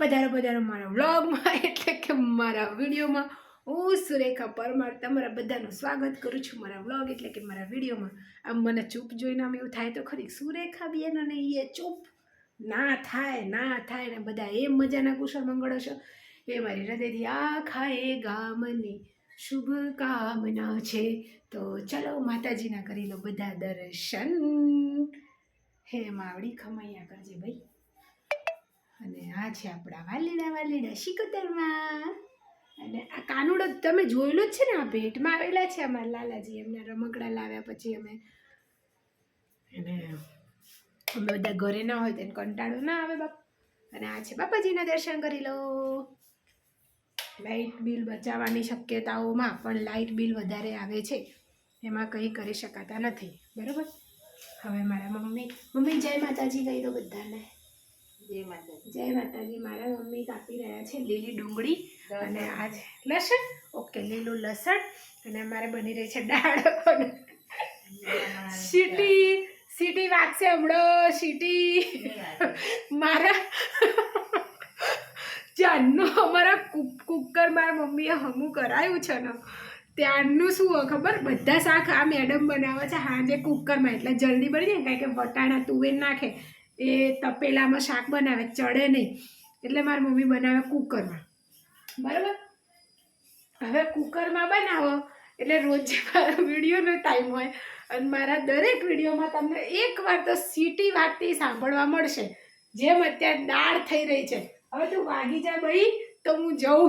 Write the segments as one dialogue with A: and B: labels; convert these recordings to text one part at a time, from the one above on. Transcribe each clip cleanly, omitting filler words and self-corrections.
A: પધારો પધારો મારા વ્લોગમાં એટલે કે મારા વિડીયોમાં હું સુરેખા પરમાર તમારા બધાનું સ્વાગત કરું છું મારા વ્લોગ એટલે કે મારા વિડીયોમાં. આમ મને ચૂપ જોઈને આમ એવું થાય તો ખરી સુરેખા બેન અને એ ચૂપ ના થાય ને બધા એ મજાના કુશળ મંગળ હશો એ મારી હૃદયથી આખા એ ગામની શુભ કામના છે. તો ચલો માતાજીના કરી લો બધા દર્શન. હે માવડી ખમૈયા કરજે ભાઈ. અને આ છે આપણા વાલીડા શિકોતરમાં. અને આ કાનુડો તમે જોયેલો જ છે ને, આ ભેટમાં આવેલા છે અમારા લાલાજી, એમને રમકડા લાવ્યા પછી અમે બધા ઘરે ના હોય તેને કંટાળો ના આવે બાપ. અને આ છે બાપાજીના દર્શન કરી લો. લાઇટ બિલ બચાવવાની શક્યતાઓમાં પણ લાઇટ બિલ વધારે આવે છે, એમાં કંઈ કરી શકાતા નથી. બરાબર. હવે મારા મમ્મી જય માતાજી કહી દો બધાને. જય માતાજી. મારા મમ્મી કાપી રહ્યા છે લીલી ડુંગળી અને આ છે લસણ. ઓકે, લીલું લસણ. અને અમારે બની રહી છે દાળ. સીટી વાગશે હમણાં. સીટી મારા જ્યારનું અમારા કુકર મારા મમ્મીએ હમું કરાયું છે ને ત્યારનું શું ખબર, બધા શાક આ મેડમ બનાવે છે હાજે કુકરમાં, એટલે જલ્દી બની જાય. કારણ કે વટાણા તુવેર નાખે એ તપેલામાં શાક બનાવે, ચડે નહીં, એટલે મારી મમ્મી બનાવે કુકરમાં. બરાબર. હવે કુકરમાં બનાવો એટલે રોજ મારા વિડીયોનો ટાઈમ હોય અને મારા દરેક વિડીયોમાં તમને એકવાર તો સીટી વાગતી સાંભળવા મળશે. જેમ અત્યારે દાળ થઈ રહી છે, હવે તું વાગી જા ભાઈ તો હું જઉં.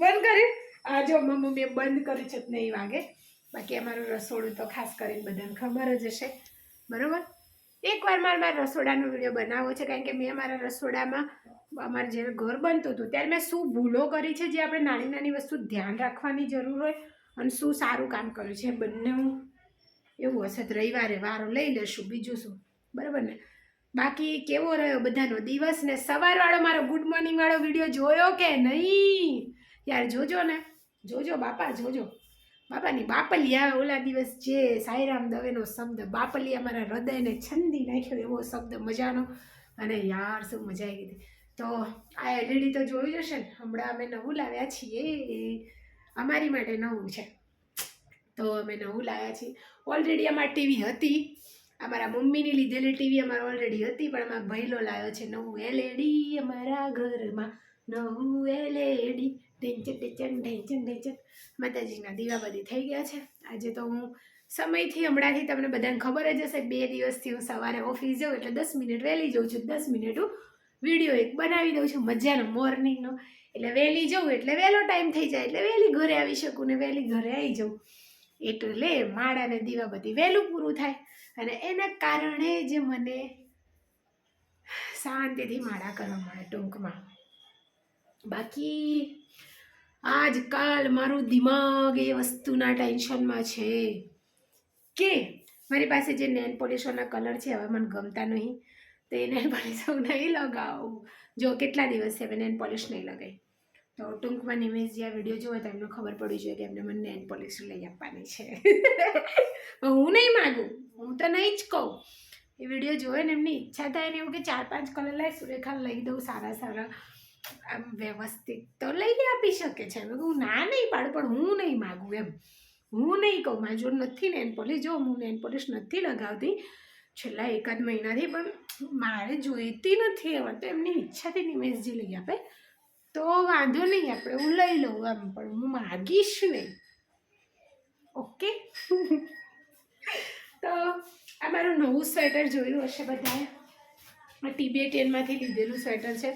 A: બંધ કરી. આ જો મમ્મીએ બંધ કરી છે નહીં વાગે. બાકી અમારું રસોડું તો ખાસ કરીને બધાને ખબર જ હશે. બરાબર. એકવાર મારા રસોડાનો વિડીયો બનાવવો છે, કારણ કે મેં મારા રસોડામાં અમારે જ્યારે ઘર બનતું હતું ત્યારે મેં શું ભૂલો કરી છે, જે આપણે નાની નાની વસ્તુ ધ્યાન રાખવાની જરૂર હોય, અને શું સારું કામ કર્યું છે, બંને એવું હશે તો રવિવારે વારો લઈ લેશું, બીજું શું. બરાબર ને. બાકી કેવો રહ્યો બધાનો દિવસ ને સવારવાળો મારો ગુડ મોર્નિંગ વાળો વિડીયો જોયો કે નહીં? યાર જોજો ને, જોજો બાપા, જોજો. બાપાની બાપલી આવે ઓલા દિવસ, જે સાઈરામ દવેનો શબ્દ બાપલી અમારા હૃદયને છંદી નાખ્યો એવો શબ્દ મજાનો. અને યાર શું મજા આવી ગઈ. તો આ એલઈડી તો જોયું જશે ને, હમણાં અમે નવું લાવ્યા છીએ, અમારી માટે નવું છે. તો અમે નવું લાવ્યા છીએ. ઓલરેડી અમારી ટીવી હતી, અમારા મમ્મીની લીધેલી ટીવી અમારે ઓલરેડી હતી, પણ અમારા ભઈલો લાવ્યો છે નવું એલઈડી અમારા ઘરમાં. નવું એલઈડી ઢેંચન. માતાજીના દીવા બધી થઈ ગયા છે. આજે તો હું સમયથી હમણાંથી તમને બધાને ખબર જ હશે, 2 દિવસથી હું સવારે ઓફિસ જાઉં એટલે 10 મિનિટ વહેલી જાઉં છું. 10 મિનિટ હું વિડીયો એક બનાવી દઉં છું મજાનો મોર્નિંગનો. એટલે વહેલી જાઉં એટલે વહેલો ટાઈમ થઈ જાય, એટલે વહેલી ઘરે આવી શકું ને વહેલી ઘરે આવી જાઉં. એટલે માળાને દીવા બધી વહેલું પૂરું થાય, અને એના કારણે જ મને શાંતિથી માળા કરવા મળે ટૂંકમાં. બાકી આજકાલ મારું દિમાગ એ વસ્તુના ટેન્શનમાં છે કે મારી પાસે જે નેલ પોલિશોના કલર છે હવે મને ગમતા નહીં, તો એ નેલ પોલિશ હું નહીં લગાવું. જો કેટલા દિવસ હવે નેલ પોલિશ નહીં લગાવી, તો ટૂંકમાં નિમેશ જે આ વિડીયો જોવે તો એમને ખબર પડી જોઈએ કે એમને મને નેલ પોલિશ લઈ આપવાની છે. હું નહીં માગું, હું તો નહીં જ કહું. એ વિડીયો જોવે ને એમની ઈચ્છા થાય ને એવું કે 4-5 કલર લાવી સુરેખા લઈ દઉં સારા આમ વ્યવસ્થિત, તો લઈ આપી શકે છે. હું ના નહીં પાડું, પણ હું નહીં માગું એમ. હું નહીં કહું મારી જોડે નથી નેલ પોલિશ. જો હું નેલ પોલિશ નથી લગાવતી છેલ્લા 1 મહિનાથી, પણ મારે જોઈતી નથી. એમાં તો એમની ઈચ્છાથી નિમેશજી લઈ આપે તો વાંધો નહીં, આપણે હું લઈ લઉં એમ, પણ હું માગીશ નહીં. ઓકે. તો આ મારું નવું સ્વેટર જોયું હશે બધાએ. આ ટિબેટિયનમાંથી લીધેલું સ્વેટર છે,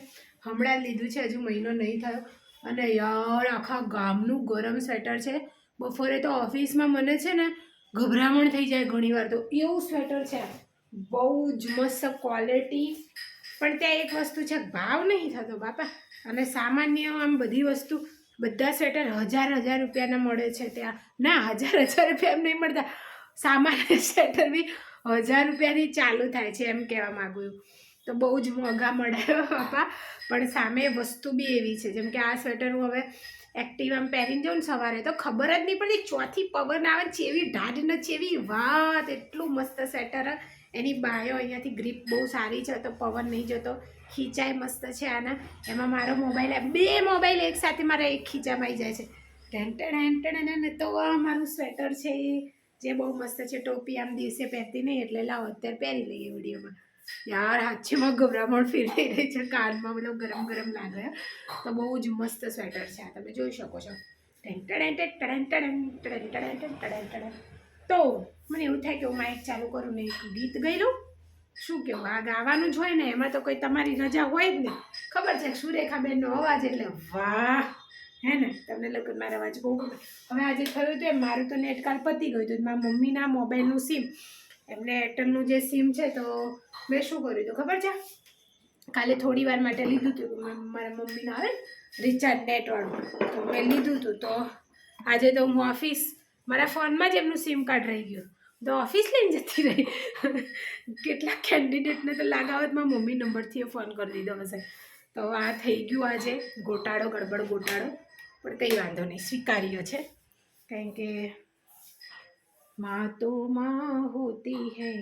A: હમણાં લીધું છે, હજુ મહિનો નહીં થયો. અને યાર આખા ગામનું ગરમ સ્વેટર છે. બપોરે તો ઓફિસમાં મને છે ને ગભરામણ થઈ જાય ઘણીવાર, તો એવું સ્વેટર છે. બહુ જ મસ્ત ક્વોલિટી. પણ ત્યાં એક વસ્તુ છે, ભાવ નહીં થતો બાપા. અને સામાન્ય આમ બધી વસ્તુ, બધા સ્વેટર 1000 રૂપિયાના મળે છે ત્યાં. ના, 1000 રૂપિયા એમ નહીં મળતા. સામાન્ય સ્વેટર બી 1000 રૂપિયાથી ચાલુ થાય છે, એમ કહેવા માગું. તો બહુ જ મોંઘા મળે બાપા. પણ સામે વસ્તુ બી એવી છે, જેમ કે આ સ્વેટર હું હવે એક્ટિવામાં પહેરીને જાઉં ને સવારે તો ખબર જ નહીં પડતી, ચોથી પવન આવે છે એવી ઢાઢ નથી એવી વાત, એટલું મસ્ત સ્વેટર. એની બાયો અહીંયાથી ગ્રીપ બહુ સારી છે તો પવન નહીં જતો, ખીચાય મસ્ત છે આના. એમાં મારો મોબાઈલ, 2 મોબાઈલ એકસાથે મારે એક ખીચામાં આવી જાય છે. ટેન તો આ મારું સ્વેટર છે જે બહુ મસ્ત છે. ટોપી આમ દિવસે પહેરતી નહીં એટલે લાવો અત્યારે પહેરી લઈએ વિડીયોમાં. યાર હાથમાં ગભરામણ ફીલ થઈ રહી છે, કાનમાં બધું ગરમ ગરમ લાગે. તો બહુ જ મસ્ત સ્વેટર છે આ, તમે જોઈ શકો છો. તો મને એવું થાય કે હું માઇક ચાલુ કરું ને એક ગીત ગઈ લઉં. શું કેવું, આ ગાવાનું જ હોય ને, એમાં તો કોઈ તમારી રજા હોય જ ને. ખબર છે સુરેખાબેનનો અવાજ એટલે વાહ, હે ને? તમને લોકો મારા અવાજ બહુ ગમે. હવે આજે થયું હતું મારું તો નેટ કાલ પતી ગયું હતું. મારા મમ્મીના મોબાઈલનું સિમ, એમને એરટેલનું જે સિમ છે તો મેં શું કર્યું હતું ખબર છે, કાલે થોડી વાર માટે લીધું હતું. મારા મમ્મીને આવે રિચાર્જ નેટવાળું તો મેં લીધું હતું. તો આજે તો હું ઓફિસ, મારા ફોનમાં જ એમનું સિમ કાર્ડ રહી ગયું તો ઓફિસ લઈને જતી રહી. કેટલાક કેન્ડિડેટને તો લાગાવતમાં મમ્મી નંબરથી ફોન કરી દીધો હશે. તો આ થઈ ગયું આજે ગોટાળો, ગડબડ ગોટાળો, પણ કંઈ વાંધો નહીં, સ્વીકાર્ય છે. કારણ કે માં તો માં હોતી હૈ.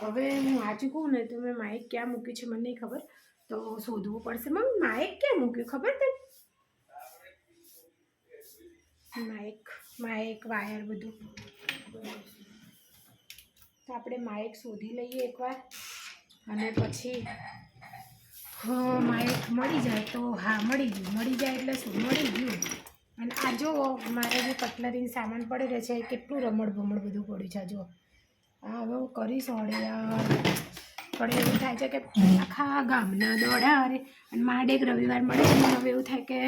A: હવે હું વાંચું કહું ને તો મેં માઇક ક્યાં મૂક્યું છે મને નહીં ખબર, તો શોધવું પડશે. મમ્મી માઇક ક્યાં મૂક્યું ખબર તને? માઇક વાયર બધું, તો આપણે માઇક શોધી લઈએ એકવાર અને પછી માઇક મળી જાય તો હા મળી ગયું. મળી જાય એટલે શું, મળી ગયું. અને આ જો મારે જે કટલરીનું સામાન પડી રહે છે કેટલું રમણ ભમણ બધું પડ્યું છે. જો હા હવે હું કરીશ ઓર્ડર યાર, પણ એવું થાય છે કે આખા ગામના દોડા અરે અને માંડ એક રવિવાર મળે છે. હવે એવું થાય કે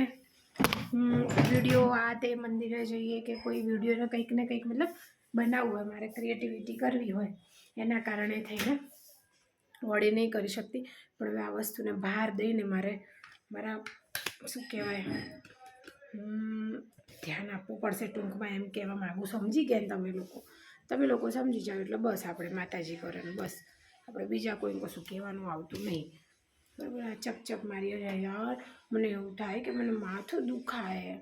A: વિડીયો આ તે મંદિરે જઈએ કે કોઈ વિડીયોને કંઈક ને કંઈક મતલબ બનાવવું હોય, મારે ક્રિએટિવિટી કરવી હોય, એના કારણે થઈને ઓર્ડર નહીં કરી શકતી. પણ હવે આ વસ્તુને બહાર દઈને મારા શું કહેવાય ધ્યાન આપવું પડશે ટૂંકમાં, એમ કહેવા માગું. સમજી ગયા ને તમે લોકો સમજી જાઓ એટલે બસ આપણે માતાજી કરે ને બસ, આપણે બીજા કોઈ કશું કહેવાનું આવતું નહીં. બરાબર. આ ચપચપ મારી યાર મને એવું થાય કે મને માથું દુખાય.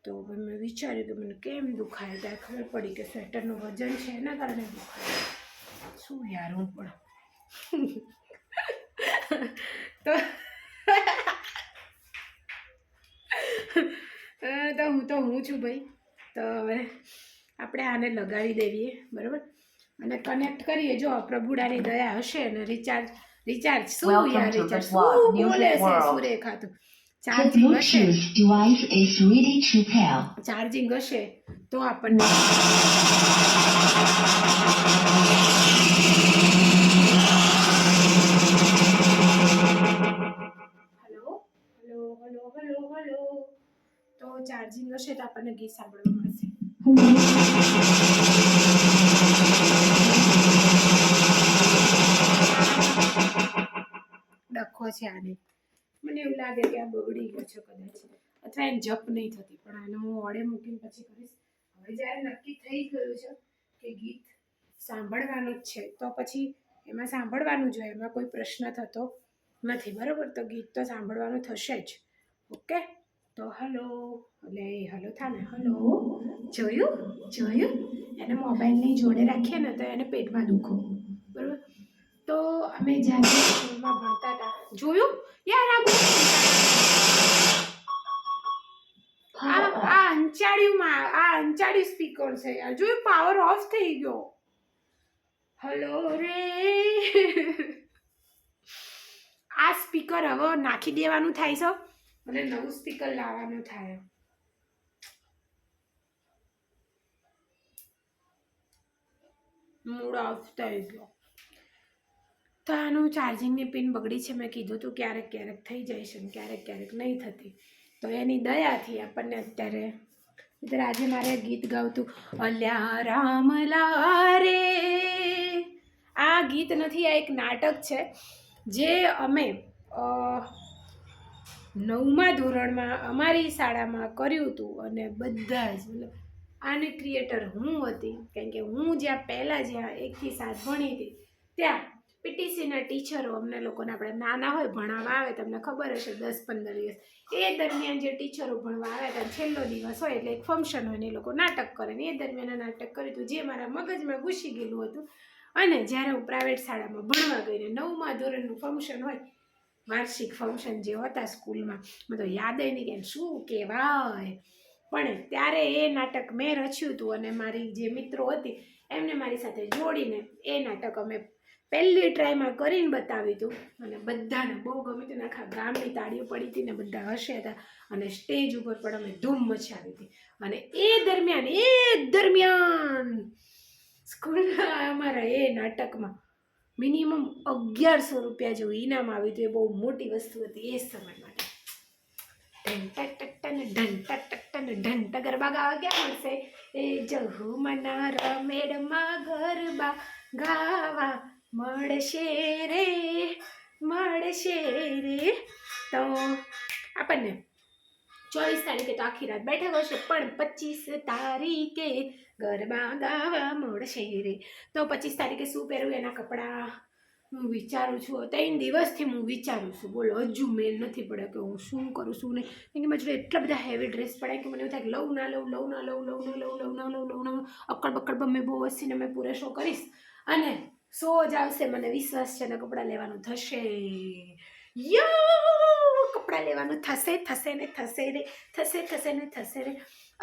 A: તો મેં વિચાર્યું કે મને કેમ દુખાય, ત્યારે ખબર પડી કે સ્વેટરનું વજન છે એના કારણે દુખાય. શું યાર હું પણ તો હું છું ભાઈ. તો હવે આપણે આને લગાવી દેવીએ બરાબર, અને કનેક્ટ કરીએ. જો પ્રભુડાની દયા હશે ને રિચાર્જ શું યાર રિચાર્જ શું બોલે છે સુરેખા, તો ચાર્જિંગ હશે તો આપણને હલો તો ચાર્જિંગ હશે તો આપણને ગીત સાંભળવા મળશે. ડખો છે આને, મને એવું લાગે કે આ બગડી ગયો છે કદાચ, અથવા એને જપ નહીં થતી. પણ આને હું ઓડે મૂકીને પછી કરીશ. હવે જ્યારે નક્કી થઈ ગયું છે કે ગીત સાંભળવાનું જ છે તો પછી એમાં સાંભળવાનું જ હોય, એમાં કોઈ પ્રશ્ન થતો નથી બરાબર. તો ગીત તો સાંભળવાનું થશે જ. ઓકે તો હલો એટલે હલો થા ને, હલો જોયું એને મોબાઈલની જોડે રાખીએ ને તો એને પેટમાં દુખો બરાબર. તો અમે જ્યારે સ્કૂલમાં ભણતા હતા જોયું યાર આ અંચાળ્યું સ્પીકર છે યાર, જોયું પાવર ઓફ થઈ ગયો. હલો રે આ સ્પીકર હવે નાખી દેવાનું થાય છે અને નવું સ્પીકર લાવવાનું થાય. મૂડ ઓફ થઈ ગયો. તો આનું ચાર્જિંગની પિન બગડી છે. મેં કીધું હતું ક્યારેક થઈ જાય છે ને ક્યારેક નહીં થતી. તો એની દયાથી આપણને અત્યારે આજે મારે ગીત ગાવતું અલ્યા રામલા રે. આ ગીત નથી, આ એક નાટક છે જે અમે 9મા ધોરણમાં અમારી શાળામાં કર્યું હતું. અને બધા જ મતલબ આની ક્રિએટર હું હતી, કારણ કે હું જ્યાં 1 થી 7 ભણી હતી ત્યાં પીટીસીના ટીચરો અમને લોકોને આપણે નાના હોય ભણાવવા આવે, તમને ખબર હશે 10-15 દિવસ, એ દરમિયાન જે ટીચરો ભણવા આવ્યા હતા, છેલ્લો દિવસ હોય એટલે એક ફંક્શન હોય ને એ લોકો નાટક કરે ને એ દરમિયાન નાટક કર્યું હતું, જે મારા મગજમાં ઘૂસી ગયેલું હતું. અને જ્યારે હું પ્રાઇવેટ શાળામાં ભણવા ગઈ ને 9મા ધોરણનું ફંક્શન હોય, વાર્ષિક ફંક્શન જે હતા સ્કૂલમાં, મને તો યાદ નહીં કે શું કહેવાય, પણ ત્યારે એ નાટક મેં રચ્યું હતું અને મારી જે મિત્રો હતી એમને મારી સાથે જોડીને એ નાટક અમે પહેલી ટ્રાયમાં કરીને બતાવ્યું હતું અને બધાને બહુ ગમ્યું હતું. આખા ગામની તાળીઓ પડી હતી ને બધા હસ્યા હતા અને સ્ટેજ ઉપર પણ અમે ધૂમ મચાવી હતી. અને એ દરમિયાન સ્કૂલના અમારા એ નાટકમાં મિનિમમ 1100 રૂપિયા જેવું ઇનામ આવ્યું હતું. એ બહુ મોટી વસ્તુ હતી એ સમય માટે. ઢંટા ગરબા ગાવા ક્યાં મળશે? એ જહુમના રમેડમાં ગરબા ગાવા મળશે રે. તો આપણને 24 તારીખે તો આખી રાત બેઠક હશે, પણ 25 તારીખે ગરબા ગાવા મળશે રે. તો 25 તારીખે શું પહેરવું એના કપડાં હું વિચારું છું. 3 દિવસથી હું વિચારું છું, બોલો હજુ મેલ નથી પડ્યો કે હું શું કરું શું નહીં. કેમ કે મારે એટલા બધા હેવી ડ્રેસ પડાય કે મને એવું થાય કે લઉં અક્કડ બક્કડ બમે બહુ વસીને મેં પૂરે શો કરીશ અને સો જ આવશે. મને વિશ્વાસ છે ને કપડાં લેવાનું થશે, કપડાં લેવાનું થશે રે.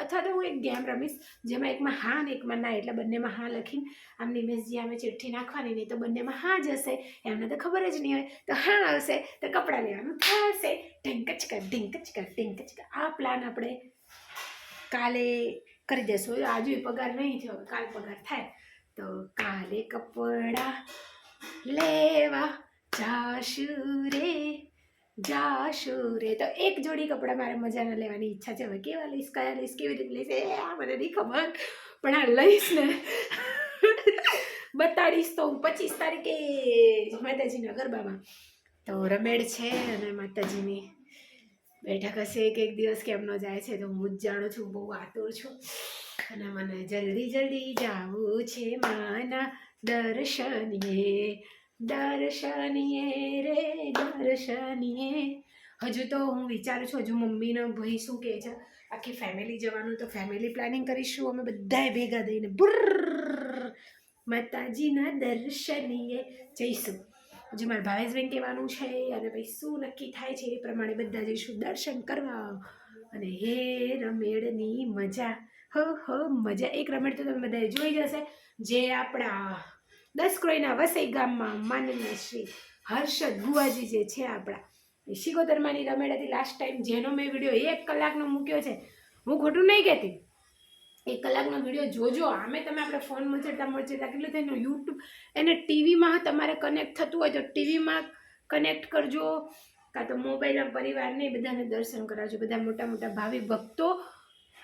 A: અથવા તો હું એક ગેમ રમીશ જેમાં એકમાં હા ને એકમાં ના, એટલે બંનેમાં હા લખીને આમની મેં જે અમે ચિઠ્ઠી નાખવાની નહીં તો બંનેમાં હા જ હશે, એમને તો ખબર જ નહીં હોય. તો હા આવશે તો કપડાં લેવાનું થશે. ઢીંકચ. આ પ્લાન આપણે કાલે કરી દેશું. આજુ પગાર નહીં થયો, કાલ પગાર થાય તો કાલે કપડાં લેવા જાશું રે. તો એક જોડી કપડાં મારે મજાના લેવાની ઈચ્છા છે. હવે કેવા લઈશ, કયા લઈશ, કેવી રીતે લઈશ એ મને નહીં ખબર, પણ આ લઈશ ને બતાડીશ તો હું 25 તારીખે માતાજીના ગરબામાં. તો રમેડ છે અને માતાજીની બેઠક હશે. એક દિવસ કેમ ન જાય છે તો હું જ જાણું છું. બહુ આતુર છું અને મને જલ્દી જાવું છે માના દર્શનીએ રે. હજુ તો હું વિચારું છું, હજુ મમ્મીનો ભાઈ શું કહે છે, આખી ફેમિલી જવાનું તો ફેમિલી પ્લાનિંગ કરીશું અમે બધાએ ભેગા થઈને માતાજીના દર્શનીએ જઈશું. હજુ મારા ભાવેશભાઈ કહેવાનું છે અને ભાઈ શું નક્કી થાય છે એ પ્રમાણે બધા જઈશું દર્શન કરવા. અને હે રમેડની મજા, મજા. એક રમેડ તો તમે બધાએ જોઈ જશે, જે આપણા 10 ક્રોઈના વસઈ ગામમાં માનનીય શ્રી હર્ષદ બુવાજી જે છે આપણા, શિકોતરમાની રમેડ હતી લાસ્ટ ટાઈમ, જેનો મેં વિડીયો 1 કલાકનો મૂક્યો છે. હું ખોટું નહીં કહેતી, 1 કલાકનો વિડીયો જોજો. આમે તમે આપણે ફોન મચેડતા કેટલું થઈને યુટ્યુબ એને ટીવીમાં તમારે કનેક્ટ થતું હોય તો ટીવીમાં કનેક્ટ કરજો, કાં તો મોબાઈલમાં પરિવારને બધાને દર્શન કરાવજો. બધા મોટા ભાવિ ભક્તો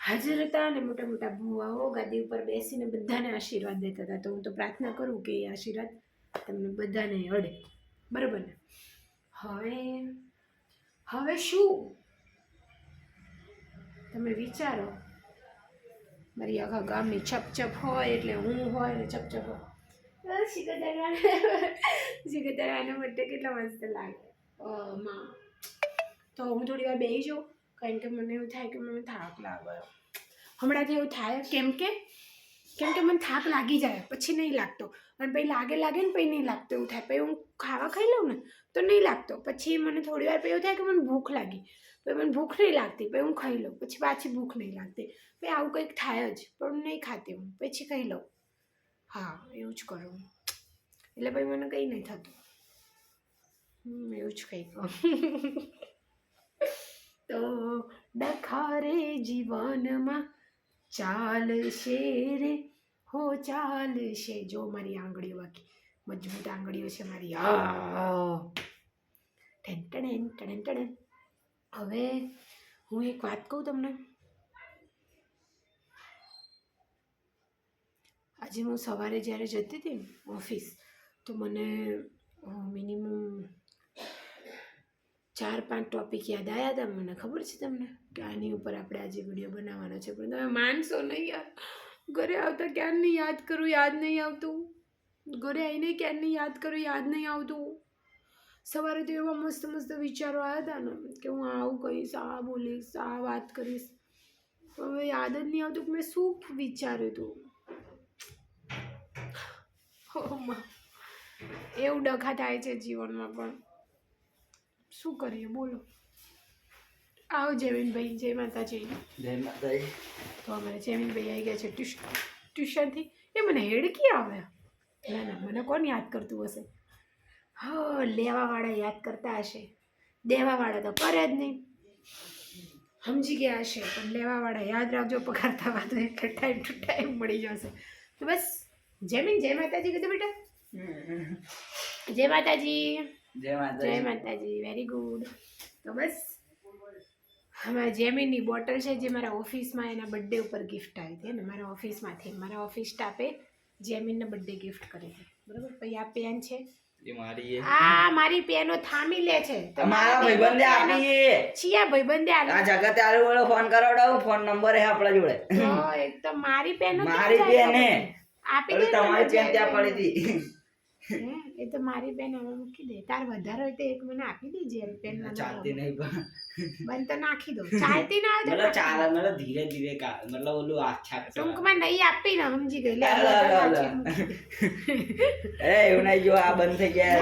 A: હાજર હતા અને મોટા ભુવાઓ ગાદી ઉપર બેસીને બધાને આશીર્વાદ દેતા હતા. તો હું તો પ્રાર્થના કરું કે એ આશીર્વાદ તમને બધાને અડે, બરાબર ને? હવે શું તમે વિચારો, મારી આખા ગામની ચપ હોય એટલે હું હોય ને ચપ હોય. શિકોતરવાનો બર્થડે કેટલો મસ્ત લાગે. તો હું થોડી વાર બેસી જાઉં, કારણ કે મને એવું થાય કે મને થાક લાગે. હમણાંથી એવું થાય કેમ કે મને થાક લાગી જાય પછી નહીં લાગતો, અને પછી લાગે ને પછી નહીં લાગતો એવું થાય. પછી હું ખાવા ખાઈ લઉં ને તો નહીં લાગતો, પછી મને થોડી વાર પછી એવું થાય કે મને ભૂખ લાગી, પછી મને ભૂખ નહીં લાગતી, પછી હું ખાઈ લઉં, પછી પાછી ભૂખ નહીં લાગતી, પછી આવું કંઈક થાય જ, પણ નહીં ખાતી હું, પછી ખાઈ લઉં. હા, એવું જ કરું એટલે પછી મને કંઈ નહીં થતું. એવું જ કંઈક તો ડખારે જીવનમાં ચાલશે રે, ચાલશે. જો મારી આંગળીઓ બાકી મજબૂત આંગળીઓ છે મારી. હવે હું એક વાત કહું તમને. આજે હું સવારે જ્યારે જતી હતી ને ઓફિસ, તો મને મિનિમમ 4-5 ટોપિક યાદ આવ્યા હતા. મને ખબર છે તમને કે આની ઉપર આપણે આજે વિડીયો બનાવવાનો છે, પણ તમે માનશો નહીં યાર, ઘરે આવતા ક્યાં નહીં યાદ કરું, યાદ નહીં આવતું. ઘરે આવીને ક્યારની યાદ કરું, યાદ નહીં આવતું. સવારે તો એવા મસ્ત મસ્ત વિચારો આવ્યા હતા ને કે હું આવું કહીશ, આ બોલીશ, આ વાત કરીશ. હવે યાદ જ નહીં આવતું કે મેં શું વિચાર્યું હતું. એવું ડખા થાય છે જીવનમાં, પણ શું કરીએ બોલો. આવો જેમિનભાઈ, જય માતાજી.
B: જય માતાજી.
A: તો અમારે જેમિનભાઈ આવી ગયા છે ટ્યુશનથી. એ મને હેડકી આવે. ના ના, મને કોણ યાદ કરતું હશે? હા, લેવાવાળા યાદ કરતા હશે, દેવાવાળા તો કરે જ નહીં. સમજી ગયા હશે, પણ લેવાવાળા યાદ રાખજો, પગાર થવા તો એટલે ટાઈમ ટુ ટાઈમ મળી જશે. તો બસ જેમિન, જય માતાજી કીધું બેટા. જય માતાજી.
B: જય માતાજી.
A: જય માતાજી. Very good. તો બસ અમારા જેમિનની બોટલ છે જે મારા ઓફિસમાં એના બર્થડે ઉપર ગિફ્ટ આવી હતી, અને મારા ઓફિસમાંથી મારા ઓફિસ સ્ટાફે જેમિનને બર્થડે ગિફ્ટ કરી હતી. બરાબર. પછી આ પેન છે,
B: એ મારી
A: આ મારી પેનો થામી લે છે.
B: તમારા ભાઈબંધે આપી.
A: ચિયા ભાઈબંધે
B: આ જગત આલુ વાળો ફોન કરાવડાવું, ફોન નંબર હે આપણા જોડે.
A: તો એક તો મારી પેન
B: મારી પેન હે,
A: આપી દે.
B: તમારી પેન ત્યાં પડી હતી.
A: એ તો મારી પેન હવે મૂકી દે. તાર વધારે હોય તો એક મને આપી દેજે. પેન
B: ચાલતી નહીં પણ
A: બંધ તો નાખી દો. ચાલતી ના આવે
B: મતલબ ચાલે, મતલબ ધીરે ધીરે મતલબ ઓલું આછા
A: ટૂંકમાં નહીં આપી ને, સમજી ગઈ. લે
B: એવું નહીં, જો આ બંધ થઈ જાય,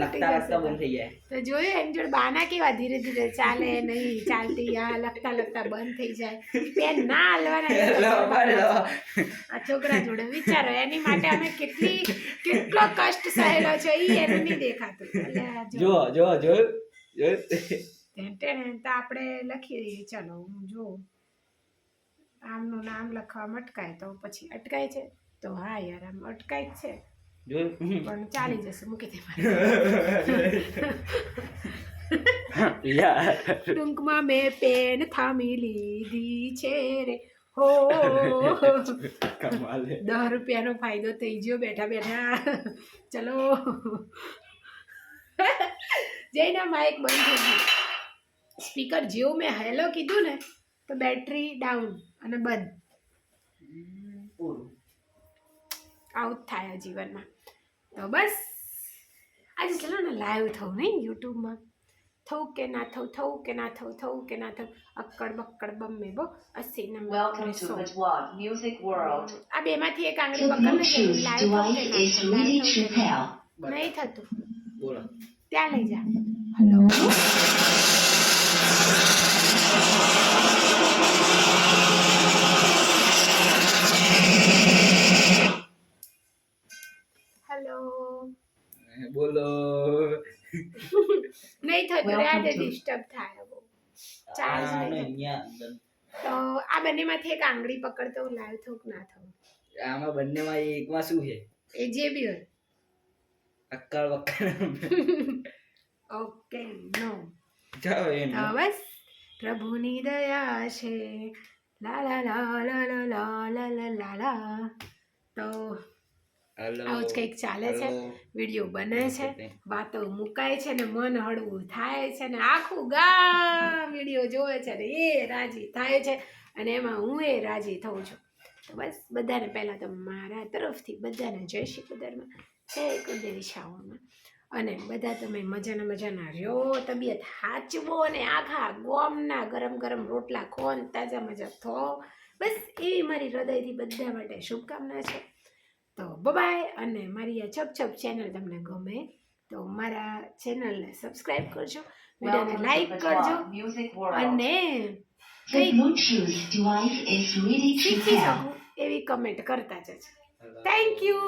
B: લખતા લખતા બંધ થઈ જાય.
A: તો જોયું એની જોડે બાના કેવા ધીરે ધીરે ચાલે, નહીં ચાલતી, આ લખતા લખતા બંધ થઈ જાય. પેન ના હાલવાના. આ છોકરા જોડે વિચારો, એની માટે અમે કેટલો કષ્ટ સહેલો છે એ એને નહીં દેખાતું.
B: જો જો જો
A: તો આપણે લખી દઈએ. ચાલો હું જોઉં. આમનું નામ લખવામાં અટકાય તો પછી અટકાય છે, તો હા યાર આમ અટકાય જ છે, પણ ચાલી જશે. મૂકી દે. ટૂંકમાં મેં પેન થામી લીધી છે રે હો. 10 રૂપિયાનો ફાયદો થઈ ગયો બેઠા બેઠા. ચલો જઈને માઇક બંધ થઈ ગયું. સ્પીકર જેવું મેં હેલો કીધું ને તો બેટરી ડાઉન અને બંધ. આવું જ થાય જીવનમાં. તો બસ આજે ચલો ને લાઈવ થવું નહીં યુટ્યુબમાં. થવું કે ના થવું, થવું કે ના થવું, થવું કે ના થવું. અક્કડ બક્કડ બમ્મે બો 80 નંબર. આ બેમાંથી એક આંગળી પકડ લાઈવ થવું કે નહીં થતું.
B: બોલો
A: ત્યાં લઈ જા. હલો હેલો
B: બોલો.
A: નહીં થતું રે, આજે ડિસ્ટર્બ થાય બહુ. ચાર્જ નહીં. તો આ બંનેમાંથી એક આંગળી પકડતો લાઈવ થવું કે ના થવું.
B: આમાં બંનેમાં એકમાં શું છે?
A: એ જે બી હોય.
B: અક્કડ બક્કડ.
A: Okay no.
B: જાઓ
A: તો બસ પ્રભુની દયા છે. લા લા લા લા લા લા લા લા લા. તો આવું જ કંઈક ચાલે છે. વિડીયો બને છે, વાતો મુકાય છે ને મન હળવું થાય છે ને આખું ગામ વિડીયો જોવે છે ને એ રાજી થાય છે, અને એમાં હું એ રાજી થઉં છું. તો બસ બધાને પહેલાં તો મારા તરફથી બધાને જય શ્રી કુદરમાં, જય કુલદેવી શાઓમાં. અને બધા તમે મજાના રહ્યો, તબિયત હાચવો અને આખા ગોમના ગરમ ગરમ રોટલા ખો ને તાજા મજા થો. બસ એવી મારી હૃદયથી બધા માટે શુભકામના છે. તો બાય. અને મારી આ છપ ચેનલ તમને ગમે તો મારા ચેનલને સબસ્ક્રાઈબ કરજો, વિડીયોને લાઈક કરજો, અને શીખી શકું એવી કમેન્ટ કરતા જજો. Thank you.